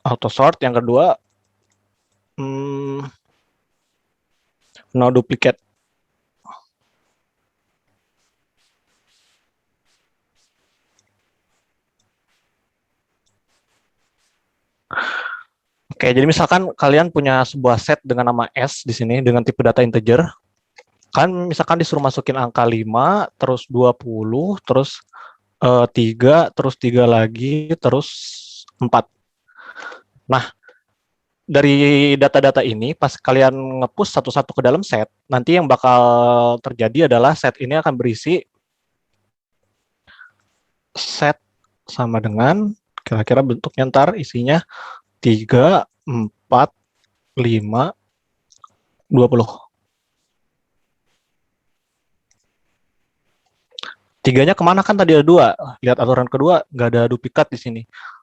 auto sort. Yang kedua, no duplicate. Oke, jadi misalkan kalian punya sebuah set dengan nama S di sini dengan tipe data integer. Kan misalkan disuruh masukin angka 5, terus 20, terus 3, terus 3 lagi, terus 4. Nah, dari data-data ini, pas kalian nge-push satu-satu ke dalam set, nanti yang bakal terjadi adalah set ini akan berisi set sama dengan, kira-kira bentuknya ntar isinya 3, 4, 5, 20. Tiganya kemana, kan tadi ada 2. Lihat aturan kedua, nggak ada duplikat di sini.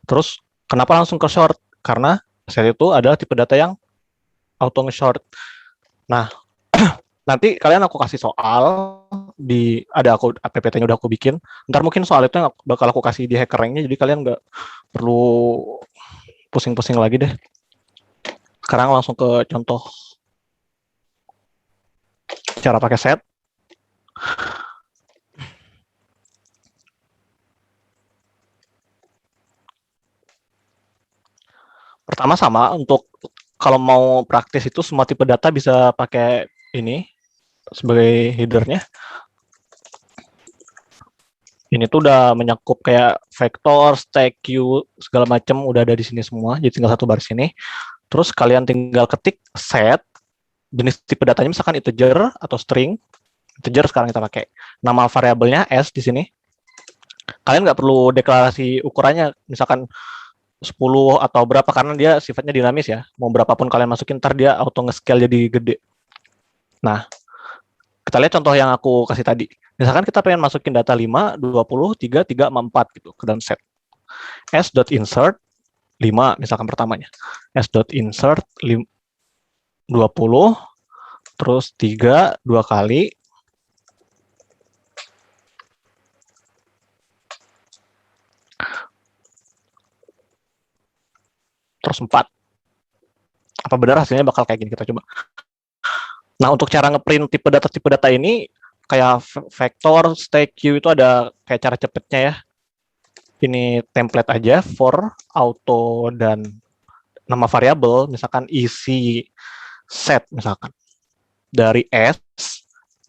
Terus, kenapa langsung ke short? Karena set itu adalah tipe data yang auto nge-short. Nah, nanti kalian aku kasih soal ada aku PPT-nya udah aku bikin. Ntar mungkin soal itu yang bakal aku kasih di HackerRank-nya, jadi kalian nggak perlu pusing-pusing lagi deh. Sekarang langsung ke contoh cara pakai set. Pertama sama, untuk kalau mau praktis itu semua tipe data bisa pakai ini sebagai headernya. Ini tuh udah menyakup kayak vektor, stack, queue, segala macam udah ada di sini semua. Jadi tinggal satu baris ini. Terus kalian tinggal ketik set, jenis tipe datanya misalkan integer atau string. Integer sekarang kita pakai. Nama variabelnya S di sini. Kalian nggak perlu deklarasi ukurannya, misalkan 10 atau berapa, karena dia sifatnya dinamis ya. Mau berapapun kalian masukin, ntar dia auto nge-scale jadi gede. Nah, kita lihat contoh yang aku kasih tadi. Misalkan kita pengen masukin data 5, 20, 3, 3, 4 gitu ke dalam set. S.insert 5 misalkan pertamanya. S.insert 20, terus 3, 2 kali, terus 4. Apa benar hasilnya bakal kayak gini? Kita coba. Nah, untuk cara ngeprint tipe data ini, kayak vektor, stack, queue itu ada kayak cara cepetnya ya. Ini template aja, for, auto, dan nama variabel, misalkan isi set, misalkan. Dari S,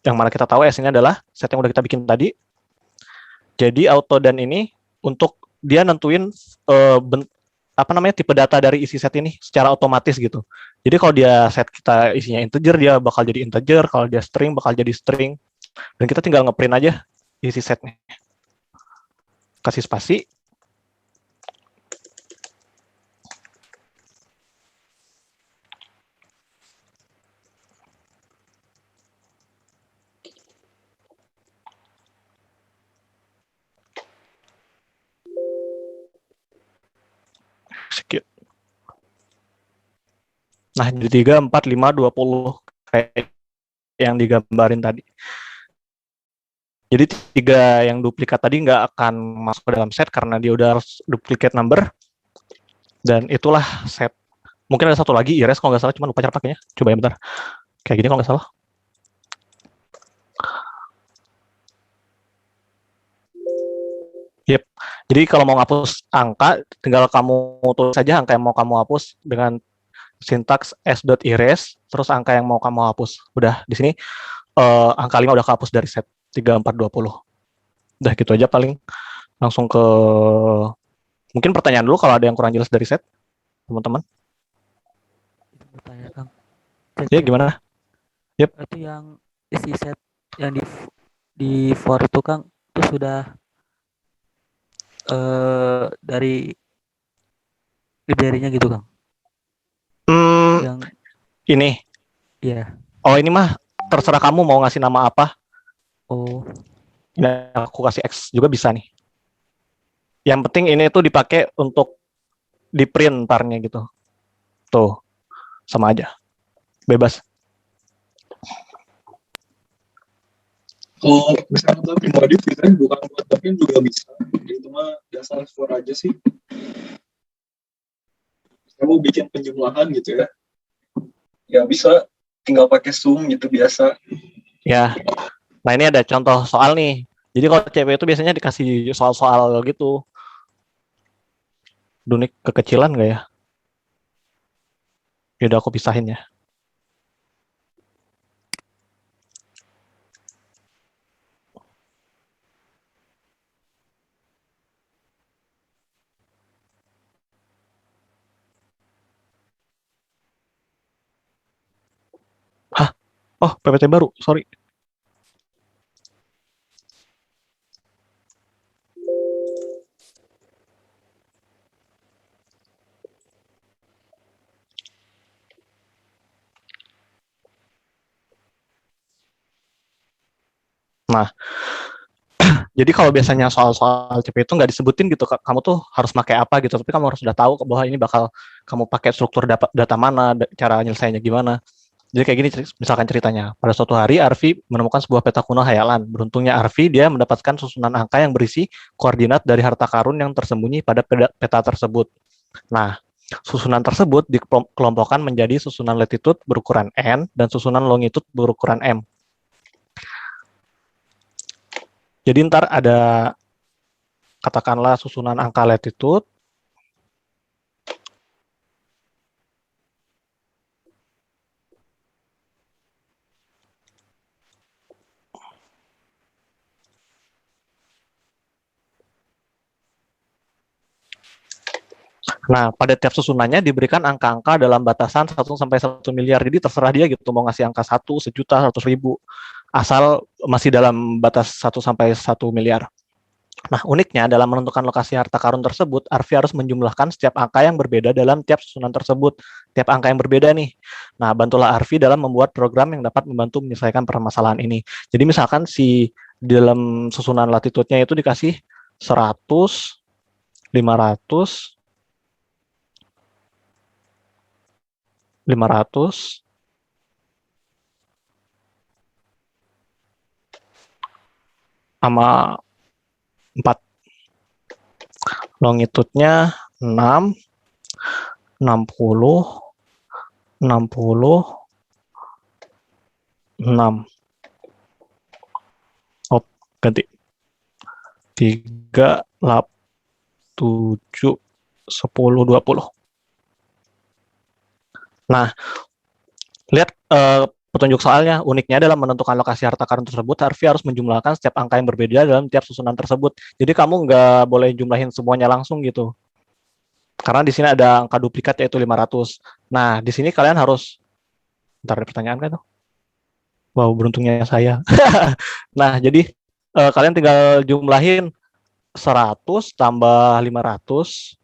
yang mana kita tahu S ini adalah set yang udah kita bikin tadi. Jadi auto dan ini untuk dia nentuin tipe data dari isi set ini secara otomatis gitu. Jadi kalau dia set kita isinya integer, dia bakal jadi integer, kalau dia string bakal jadi string. Dan kita tinggal ngeprint aja isi setnya. Kasih spasi. Execute. Nah, jadi 3, 4, 5, 20 kayak yang digambarin tadi. Jadi 3 yang duplikat tadi nggak akan masuk ke dalam set karena dia udah duplicate number. Dan itulah set. Mungkin ada satu lagi, iRes kalau nggak salah, cuma lupa cara pakainya. Coba ya bentar. Kayak gini kalau nggak salah. Yep. Jadi kalau mau ngapus angka, tinggal kamu tulis saja angka yang mau kamu hapus dengan sintaks s.erase, terus angka yang mau kamu hapus. Udah, di sini angka 5 udah kehapus dari set 3, 4, 20. Udah gitu aja paling. Langsung ke mungkin pertanyaan dulu kalau ada yang kurang jelas dari set, teman-teman. Bertanya, Kang. Ya, gimana? Yep. Itu yang isi set yang di for itu, Kang, itu sudah dari library-nya gitu, Kang. Yang ini. Iya. Oh, ini mah terserah kamu mau ngasih nama apa. Oh. Ini aku kasih X juga bisa nih. Yang penting ini tuh dipakai untuk di print ntarnya gitu. Tuh, sama aja. Bebas. Kalau misalnya pribadi fiturnya bukan buat backend juga bisa. Jadi itu mah dasar for aja sih. kamu bikin penjumlahan gitu ya, ya bisa tinggal pakai sum gitu biasa. Ya, nah ini ada contoh soal nih. Jadi kalau cewek itu biasanya dikasih soal-soal gitu. Dunik kekecilan nggak ya? Yaudah aku pisahin ya. Hah? Oh, PPT baru, sorry. Nah, jadi kalau biasanya soal-soal CP itu nggak disebutin gitu, kamu tuh harus pakai apa gitu, tapi kamu harus sudah tahu bahwa ini bakal kamu pakai struktur data mana, cara nyelesainya gimana. Jadi kayak gini, misalkan ceritanya, pada suatu hari Arfi menemukan sebuah peta kuno hayalan. Beruntungnya Arfi, dia mendapatkan susunan angka yang berisi koordinat dari harta karun yang tersembunyi pada peta tersebut. Nah, susunan tersebut dikelompokkan menjadi susunan latitude berukuran N dan susunan longitude berukuran M. Jadi ntar ada katakanlah susunan angka latitude, nah, pada tiap susunannya diberikan angka-angka dalam batasan 1 sampai 1 miliar. Jadi terserah dia gitu mau ngasih angka 1, sejuta, 100.000. Asal masih dalam batas 1 sampai 1 miliar. Nah, uniknya dalam menentukan lokasi harta karun tersebut, Arfi harus menjumlahkan setiap angka yang berbeda dalam tiap susunan tersebut. Tiap angka yang berbeda nih. Nah, bantulah Arfi dalam membuat program yang dapat membantu menyelesaikan permasalahan ini. Jadi misalkan si dalam susunan latitude-nya itu dikasih 100, 500, 500, sama 4. Longitude-nya 6, 60, 60, 6. Oh, ganti. 3, 7, 10, 20. Nah, lihat petunjuk soalnya. Uniknya dalam menentukan lokasi harta karun tersebut, Harvey harus menjumlahkan setiap angka yang berbeda dalam tiap susunan tersebut. Jadi kamu nggak boleh jumlahin semuanya langsung gitu. Karena di sini ada angka duplikat yaitu 500. Nah, di sini kalian harus, ntar ada pertanyaan kan tuh? Wow, beruntungnya saya. Nah, jadi kalian tinggal jumlahin 100 tambah 500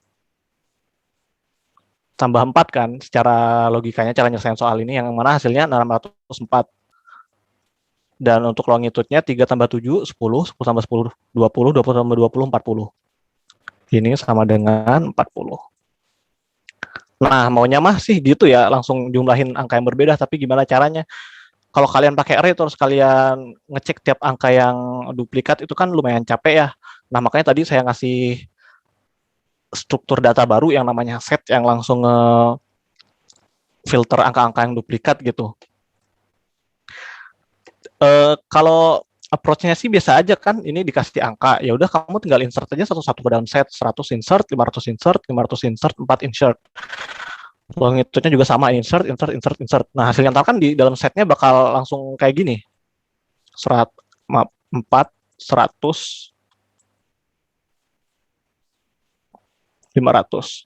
tambah 4 kan, secara logikanya cara nyelesain soal ini yang mana hasilnya 604. Dan untuk longitude-nya 3 tambah 7, 10, 10 tambah 10, 20, 20 tambah 20, 40. Ini sama dengan 40. Nah, maunya mah sih gitu ya, langsung jumlahin angka yang berbeda, tapi gimana caranya? Kalau kalian pakai array terus kalian ngecek tiap angka yang duplikat itu kan lumayan capek ya. Nah, makanya tadi saya ngasih struktur data baru yang namanya set yang langsung filter angka-angka yang duplikat gitu. Kalau approach-nya sih biasa aja kan, ini dikasih angka, ya udah kamu tinggal insert aja satu-satu ke dalam set, 100 insert, 500 insert, 500 insert, 4 insert. Longitude-nya juga sama, insert, insert, insert, insert. Nah, hasilnya ntar kan di dalam setnya bakal langsung kayak gini. 4, 100, 500.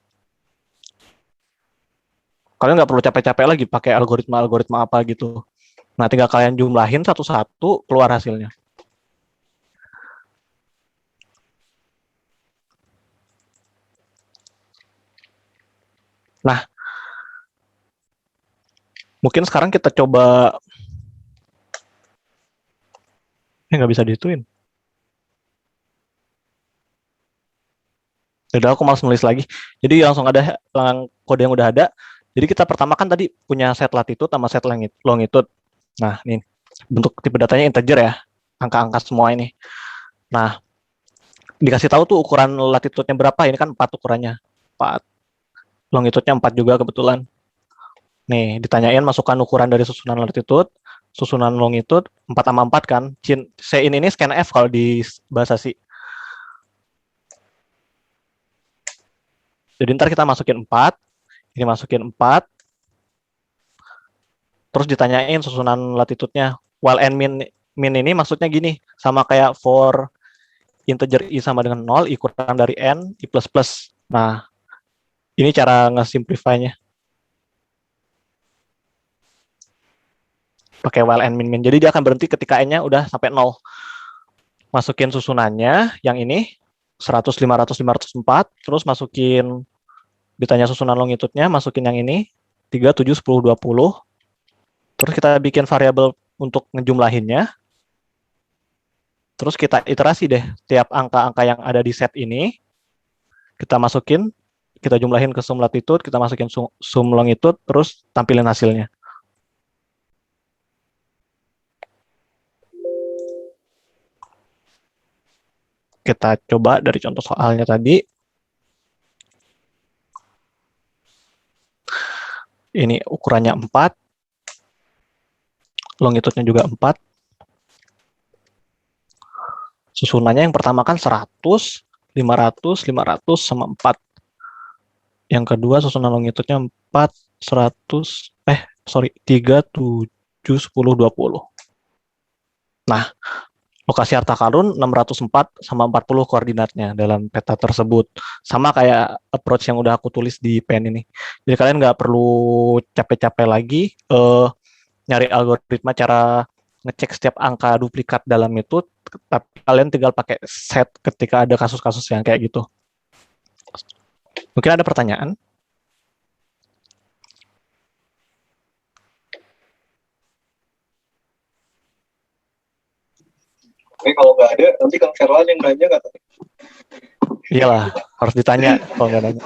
Kalian nggak perlu capek-capek lagi pakai algoritma-algoritma apa gitu. Nah, tinggal kalian jumlahin satu-satu, keluar hasilnya. Nah, mungkin sekarang kita coba, nggak bisa dihituin. Udah aku malas nulis lagi. Jadi langsung ada kode yang udah ada. Jadi kita pertama kan tadi punya set latitude sama set longitude. Nah, ini bentuk tipe datanya integer ya. Angka-angka semua ini. Nah, dikasih tahu tuh ukuran latitude-nya berapa. Ini kan 4 ukurannya. 4. longitude-nya 4 juga kebetulan. Nih, ditanyain masukkan ukuran dari susunan latitude, susunan longitude 4/4 kan. Sein ini scanf kalau di bahasa C. Jadi ntar kita masukin 4, ini masukin 4, terus ditanyain susunan latitude-nya. While and min ini maksudnya gini, sama kayak for integer i sama dengan 0, i kurang dari n, i plus plus. Nah, ini cara nge-simplify-nya. Pakai while and min. Jadi dia akan berhenti ketika n-nya udah sampai 0. Masukin susunannya, yang ini 100, 500, 504, terus masukin, ditanya susunan longitude-nya, masukin yang ini 3, 7, 10, 20. Terus kita bikin variabel untuk ngejumlahinnya. Terus kita iterasi deh tiap angka-angka yang ada di set ini, kita masukin, kita jumlahin ke sum latitude, kita masukin sum longitude, terus tampilin hasilnya. Kita coba dari contoh soalnya tadi. Ini ukurannya 4, longitude-nya juga 4. Susunannya yang pertama kan 100, 500, 500 sama 4. Yang kedua susunan longitude-nya 4, 100, 3, 7, 10, 20. Nah, lokasi harta karun 604 sama 40 koordinatnya dalam peta tersebut. Sama kayak approach yang udah aku tulis di pen ini. Jadi kalian nggak perlu capek-capek lagi nyari algoritma cara ngecek setiap angka duplikat dalam itu, tapi kalian tinggal pakai set ketika ada kasus-kasus yang kayak gitu. Mungkin ada pertanyaan? Oke, kalau nggak ada, nanti Kang Ferlan yang nanya nggak tadi? Iyalah, harus ditanya kalau nggak nanya.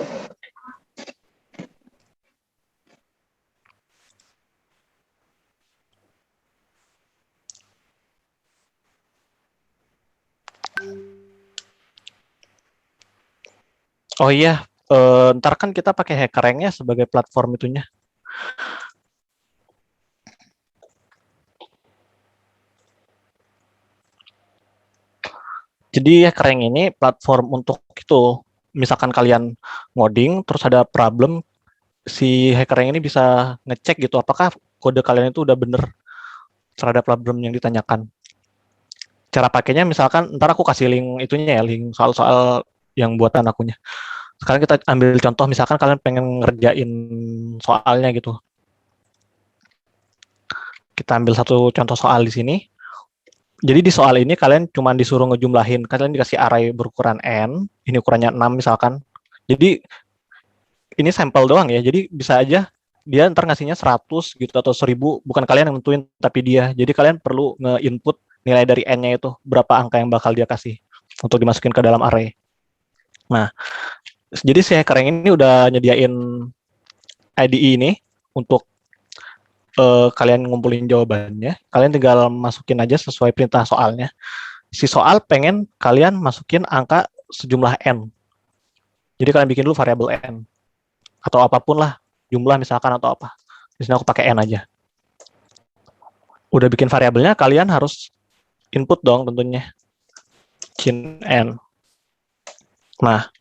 Oh iya, ntar kan kita pakai HackerRank-nya sebagai platform itunya. Jadi HackerRank ini platform untuk itu, misalkan kalian ngoding, terus ada problem, si HackerRank ini bisa ngecek gitu, apakah kode kalian itu udah bener terhadap problem yang ditanyakan. Cara pakainya misalkan, ntar aku kasih link itunya ya, link soal-soal yang buatan akunya. Sekarang kita ambil contoh, misalkan kalian pengen ngerjain soalnya gitu. Kita ambil satu contoh soal di sini. Jadi di soal ini kalian cuma disuruh ngejumlahin, kalian dikasih array berukuran n, ini ukurannya 6 misalkan. Jadi ini sampel doang ya, jadi bisa aja dia ntar ngasihnya 100 gitu atau 1000, bukan kalian yang nentuin tapi dia. Jadi kalian perlu nge-input nilai dari n-nya itu, berapa angka yang bakal dia kasih untuk dimasukin ke dalam array. Nah, jadi si HackerRank ini udah nyediain IDE ini untuk kalian ngumpulin jawabannya, kalian tinggal masukin aja sesuai perintah soalnya. Si soal pengen kalian masukin angka sejumlah n. Jadi kalian bikin dulu variabel n. Atau apapun lah, jumlah misalkan atau apa. Di sini aku pakai n aja. Udah bikin variabelnya, kalian harus input dong tentunya. Cin n. Nah,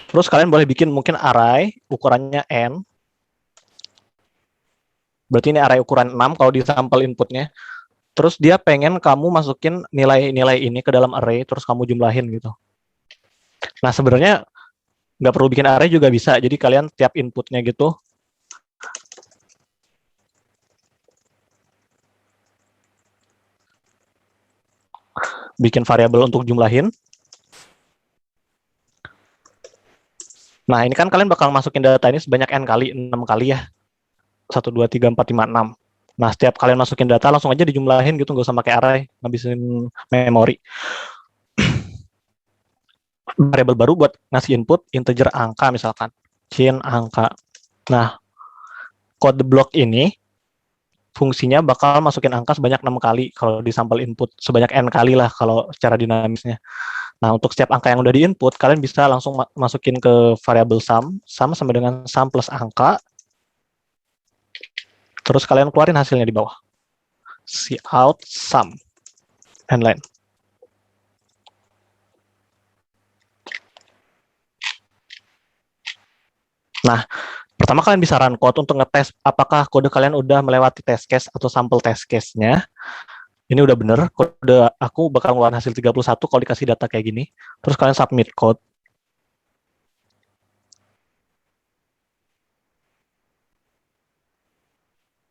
terus kalian boleh bikin mungkin array ukurannya n. Berarti ini array ukuran 6 kalau di sampel inputnya. Terus dia pengen kamu masukin nilai-nilai ini ke dalam array, terus kamu jumlahin gitu. Nah, sebenarnya nggak perlu bikin array juga bisa. Jadi kalian tiap inputnya gitu, bikin variabel untuk jumlahin. Nah, ini kan kalian bakal masukin data ini sebanyak n kali, 6 kali ya. 1, 2, 3, 4, 5, 6. Nah, setiap kalian masukin data, langsung aja dijumlahin gitu, nggak usah pakai array, ngabisin memori. Variabel baru buat ngasih input, integer angka misalkan. Cin angka. Nah, code block ini, fungsinya bakal masukin angka sebanyak 6 kali kalau di sampel input. Sebanyak n kali lah kalau secara dinamisnya. Nah, untuk setiap angka yang udah di-input, kalian bisa langsung masukin ke variabel sum, sama dengan sum plus angka, terus kalian keluarin hasilnya di bawah. Cout sum, and line. Nah, pertama kalian bisa run code untuk ngetes apakah kode kalian udah melewati test case atau sampel test case-nya. Ini udah bener, kode aku bakal ngeluarin hasil 31 kalau dikasih data kayak gini. Terus kalian submit code.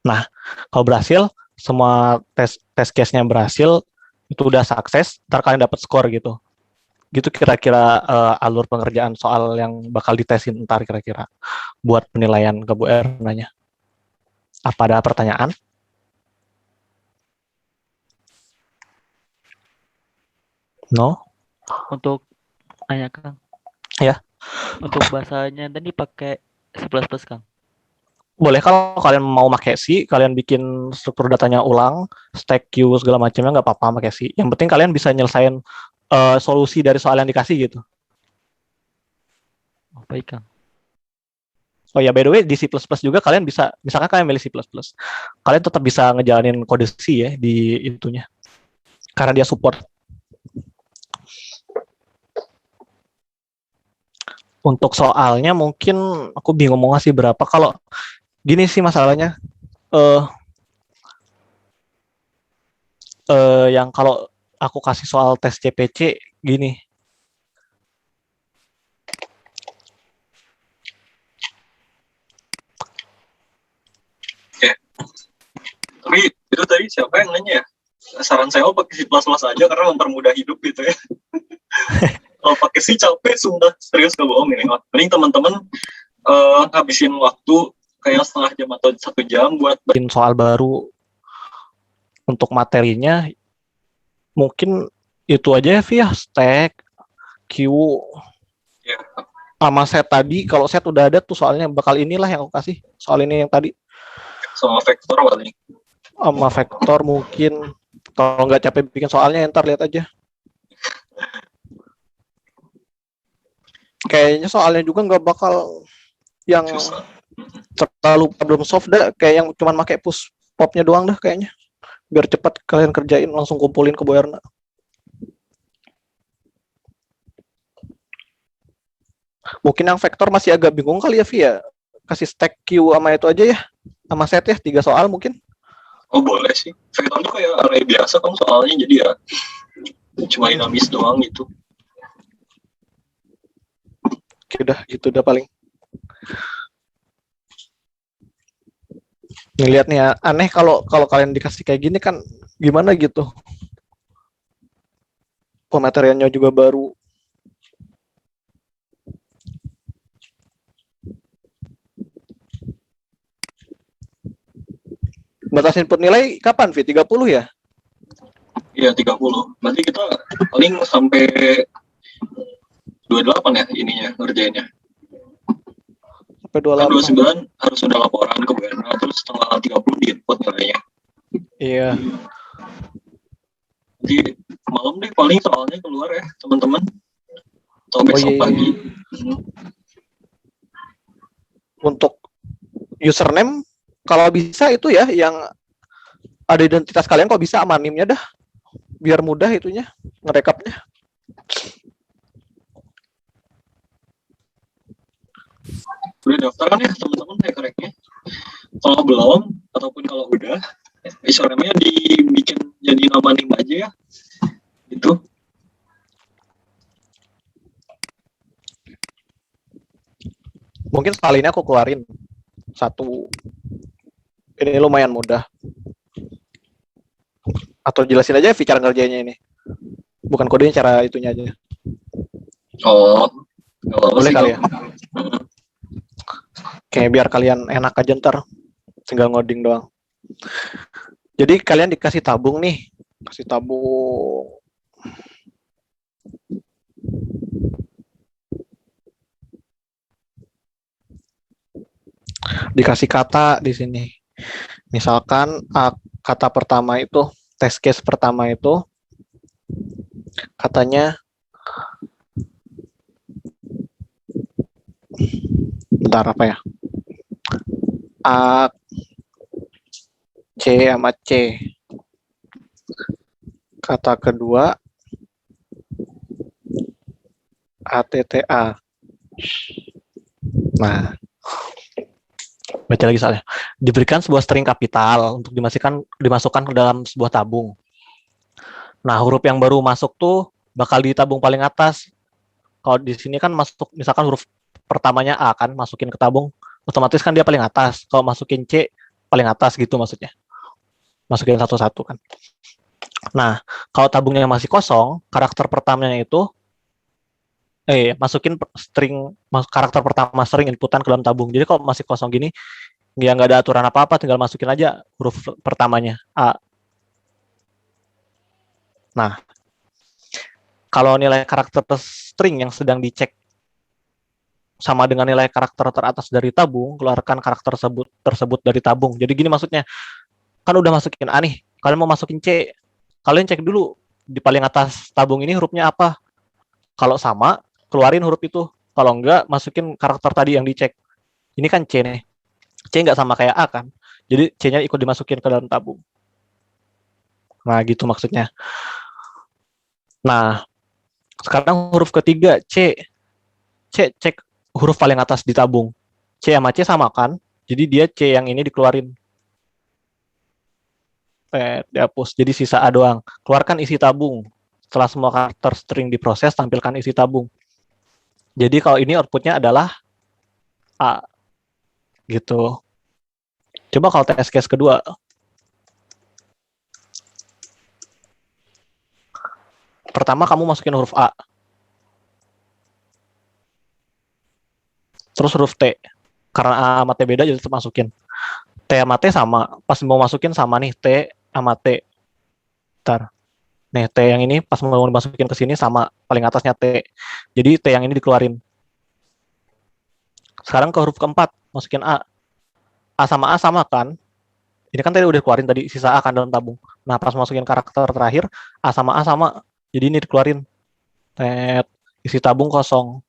Nah, kalau berhasil, semua test case-nya berhasil, itu udah sukses, ntar kalian dapat skor gitu. Gitu kira-kira alur pengerjaan soal yang bakal ditesin ntar kira-kira buat penilaian ke Bu Ernanya. Apa ada pertanyaan? No? Untuk nanya Kang. Ya. Untuk bahasanya tadi pakai C++ Kang. Boleh kalau kalian mau pakai C, kalian bikin struktur datanya ulang, stack queue segala macamnya nggak apa-apa pakai C. Yang penting kalian bisa nyelesain solusi dari soal yang dikasih gitu. Oh, baik Kang. Oh ya, by the way, di C++ juga kalian bisa, misalkan kalian milih C++, kalian tetap bisa ngejalanin kode C ya di itunya. Karena dia support. Untuk soalnya mungkin aku bingung mau ngasih berapa. Kalau gini sih masalahnya, yang kalau aku kasih soal tes CPC gini. Tapi itu tadi siapa yang nanya ya? Saran saya pakai C++ aja karena mempermudah hidup gitu ya. Kalau pakai C capek, sumpah serius gak bohong ini. Paling teman-teman habisin waktu kayak setengah jam atau 1 jam buat bikin soal baru. Untuk materinya mungkin itu aja ya, via stack, queue, ya, sama set tadi. Kalau set udah ada tuh soalnya bakal inilah yang aku kasih. Soal ini yang tadi. sama vektor paling. Sama vektor mungkin. Kalau nggak capek bikin soalnya, ntar lihat aja. Kayaknya soalnya juga nggak bakal yang Susah. terlalu problem solve dah, kayak yang cuma pakai push popnya doang dah kayaknya. Biar cepat kalian kerjain, langsung kumpulin ke Bu Erna. Mungkin yang vektor masih agak bingung kali ya, Via. Kasih stack queue sama itu aja ya. Sama set ya, 3 soal mungkin. Oh boleh sih. Vektor itu kayak array biasa kan soalnya, jadi ya cuma dinamis doang gitu. Oke, udah gitu udah paling. Nih lihat nih ya, aneh kalau kalian dikasih kayak gini kan gimana gitu. Pemateriannya juga baru. Batas input nilai kapan, Vi? 30 ya? Iya 30. Nanti kita paling sampai 28 ya ininya ngerjainnya. Sampai Kan 28. 29 harus sudah laporan ke BNA, terus tanggal 30 di input nilainya. Iya. Nanti malam deh paling soalnya keluar ya teman-teman. Atau besok iya. pagi. Untuk username kalau bisa itu ya yang ada identitas kalian, kalau bisa anonimnya dah. Biar mudah itunya ngerekapnya. Udah daftar kan ya teman-teman hackernya? Kalau belum ataupun kalau udah, username-nya dibikin jadi nama nim aja ya. Gitu. Mungkin sekali ini aku keluarin satu. Ini lumayan mudah. Atau jelasin aja cara ngerjainnya ini. Bukan kodenya, cara itunya aja. Oh, boleh kali ya? Kayak biar kalian enak aja ntar. Tinggal ngoding doang. Jadi kalian dikasih tabung nih. Kasih tabung. Dikasih kata di sini. Misalkan kata pertama itu, test case pertama itu katanya Bentar, apa ya? A, C sama C. Kata kedua, ATTA. Nah, baca lagi soalnya. Diberikan sebuah string kapital untuk dimasukkan ke dalam sebuah tabung. Nah, huruf yang baru masuk tuh bakal di tabung paling atas. Kalau di sini kan masuk, misalkan huruf pertamanya A kan, masukin ke tabung, otomatis kan dia paling atas. Kalau masukin C, paling atas gitu maksudnya. Masukin satu-satu kan. Nah, kalau tabungnya masih kosong, karakter pertamanya itu masukin karakter pertama string inputan ke dalam tabung. Jadi kalau masih kosong gini, ya nggak ada aturan apa-apa, tinggal masukin aja huruf pertamanya A. Nah, kalau nilai karakter string yang sedang dicek sama dengan nilai karakter teratas dari tabung, keluarkan karakter tersebut dari tabung. Jadi gini maksudnya, kan udah masukin A nih, kalian mau masukin C, kalian cek dulu di paling atas tabung ini hurufnya apa. Kalau sama, keluarin huruf itu. Kalau enggak, masukin karakter tadi yang dicek. Ini kan C nih. C nggak sama kayak A kan. Jadi C-nya ikut dimasukin ke dalam tabung. Nah, gitu maksudnya. Nah, sekarang huruf ketiga, C. C, cek huruf paling atas di tabung. C sama C sama kan. Jadi dia C yang ini dikeluarin. Dihapus. Jadi sisa A doang. Keluarkan isi tabung. Setelah semua karakter string diproses, tampilkan isi tabung. Jadi kalau ini outputnya adalah A. Gitu. Coba kalau test case kedua. Pertama kamu masukin huruf A. Terus huruf T. Karena A sama T beda, jadi tetap masukin. T sama T sama. Pas mau masukin sama nih, T sama T. Bentar. Nih, T yang ini pas mau dimasukin ke sini sama paling atasnya T. Jadi T yang ini dikeluarin. Sekarang ke huruf keempat, masukin A. A sama kan? Ini kan tadi udah keluarin tadi, sisa A kan dalam tabung. Nah, pas masukin karakter terakhir, A sama. Jadi ini dikeluarin. Isi tabung kosong.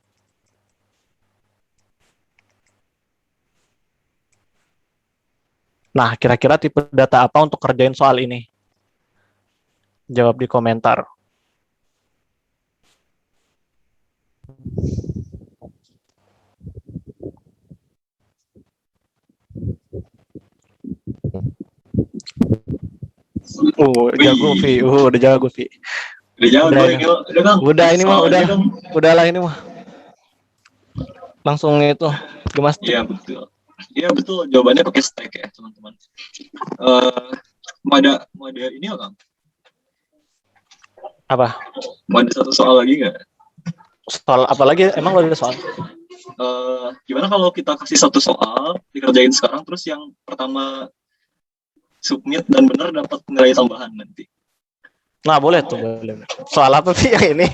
Nah, kira-kira tipe data apa untuk kerjain soal ini? Jawab di komentar. Jago Vi. Udah jago Vi. Udah jago ini. Udah ini mah, udahlah ini mah. Langsung itu. Gemas. Iya betul. Iya betul. Jawabannya pakai stack ya teman-teman. Mau ada ini nggak Kang? Apa? Mau ada satu soal lagi nggak? Soal apa lagi? Emang lo ada soal? Gimana kalau kita kasih satu soal dikerjain sekarang, terus yang pertama submit dan benar dapat nilai tambahan nanti. Nah boleh tuh, boleh. Soal apa sih yang ini?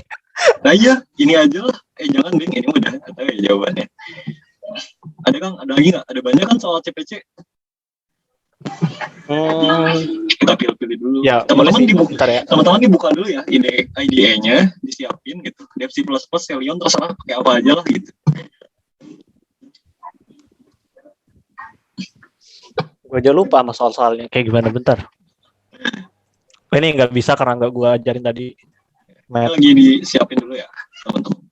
Nah iya, ini aja lah. Jangan Bing, ini udah ada ya jawabannya. Ada Kang, ada lagi nggak? Ada banyak kan soal CPC. Kita pilih-pilih dulu. Ya, teman-teman dibuka dulu ya, IDE-nya disiapin gitu. Dev C++, Selenium, terserah pakai apa aja lah gitu. Gue aja lupa sama soal-soalnya kayak gimana, bentar. Ini nggak bisa karena nggak gue ajarin tadi. Lagi disiapin dulu ya, teman-teman.